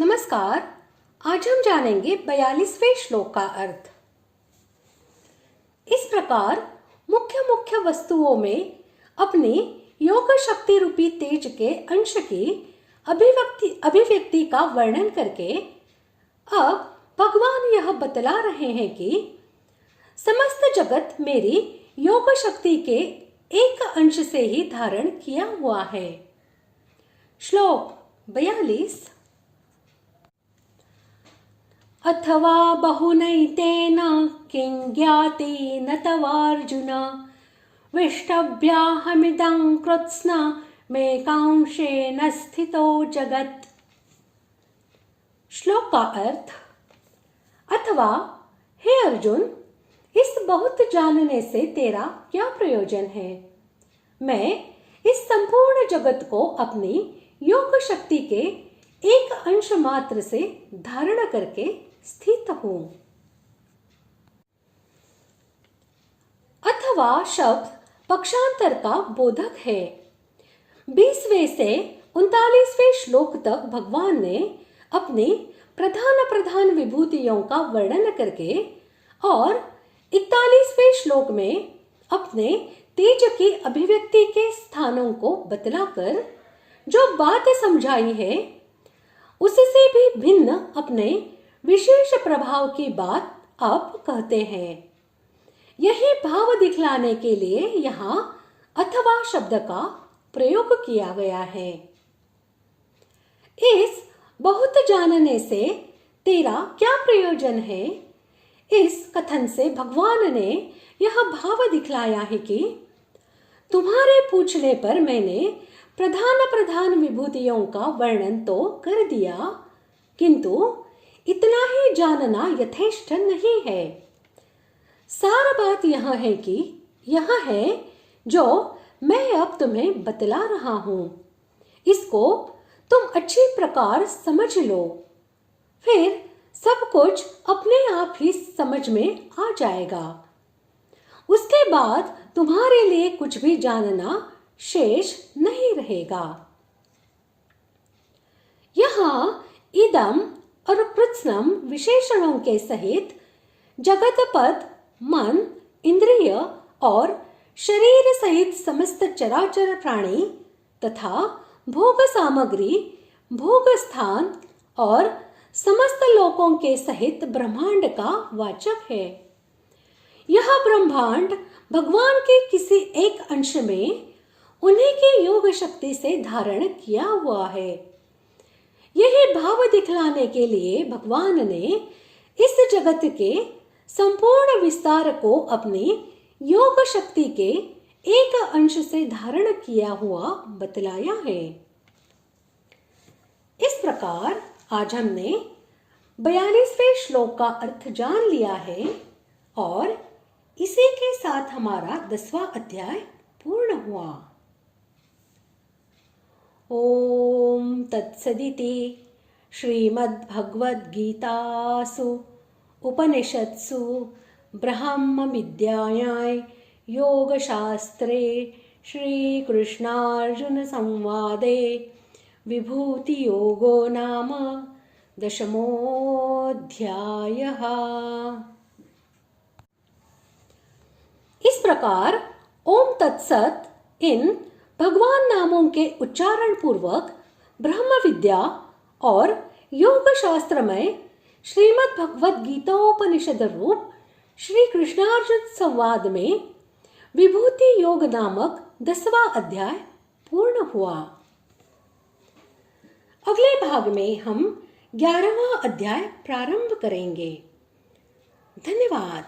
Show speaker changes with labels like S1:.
S1: नमस्कार। आज हम जानेंगे 42वें श्लोक का अर्थ। इस प्रकार मुख्य मुख्य वस्तुओं में अपनी योग शक्ति रूपी तेज के अंश की अभिव्यक्ति का वर्णन करके अब भगवान यह बतला रहे हैं कि समस्त जगत मेरी योग शक्ति के एक अंश से ही धारण किया हुआ है। श्लोक 42। अथवा बहुनैतेन किं ज्ञाति न तवार्जुन विष्टभ्याहमिदं कृत्स्न मेकांशेन स्थितो जगत्। श्लोक का अर्थ। अथवा हे अर्जुन, इस बहुत जानने से तेरा क्या प्रयोजन है? मैं इस संपूर्ण जगत को अपनी योग शक्ति के एक अंश मात्र से धारण करके स्थित हूं। अथवा शब्द पक्षांतर का बोधक है। 20वें से 39वें श्लोक तक भगवान ने अपनी प्रधान विभूतियों का वर्णन करके और 41वें श्लोक में अपने तेज की अभिव्यक्ति के स्थानों को बतलाकर जो बात समझाई है उससे भी भिन्न अपने विशेष प्रभाव की बात अब कहते हैं। यही भाव दिखलाने के लिए यहाँ अथवा शब्द का प्रयोग किया गया है। इस बहुत जानने से तेरा क्या प्रयोजन है? इस कथन से भगवान ने यह भाव दिखलाया है कि तुम्हारे पूछने पर मैंने प्रधान विभूतियों का वर्णन तो कर दिया, किंतु इतना ही जानना यथेष्ट नहीं है। सार बात यह है कि यह है जो मैं अब तुम्हें बतला रहा हूं, इसको तुम अच्छी प्रकार समझ लो, फिर सब कुछ अपने आप ही समझ में आ जाएगा। उसके बाद तुम्हारे लिए कुछ भी जानना शेष नहीं रहेगा। यहाँ इदम और कृत्स्नम विशेषणों के सहित जगत पद, मन, इंद्रिय और शरीर सहित समस्त चराचर प्राणी तथा भोग सामग्री, भोग स्थान और समस्त लोकों के सहित ब्रह्मांड का वाचक है। यह ब्रह्मांड भगवान के किसी एक अंश में उन्हीं की योग शक्ति से धारण किया हुआ है। यही भाव दिखलाने के लिए भगवान ने इस जगत के संपूर्ण विस्तार को अपनी योग शक्ति के एक अंश से धारण किया हुआ बतलाया है। इस प्रकार आज हमने 42वें श्लोक का अर्थ जान लिया है और इसी के साथ हमारा 10वां अध्याय पूर्ण हुआ। ओम तत्सदिति श्रीमद्भगवद्गीतासु उपनिषत्सु ब्रह्म विद्यायां योगशास्त्रे श्रीकृष्णार्जुन संवादे विभूति योगो नाम 10मोऽध्यायः। इस प्रकार ओम तत्सत इन भगवान नामों के उच्चारण पूर्वक ब्रह्म विद्या और योग शास्त्र में श्रीमद् भगवद गीतोपनिषद रूप श्री कृष्णार्जुन संवाद में विभूति योग नामक 10वां अध्याय पूर्ण हुआ। अगले भाग में हम 11वां अध्याय प्रारंभ करेंगे। धन्यवाद।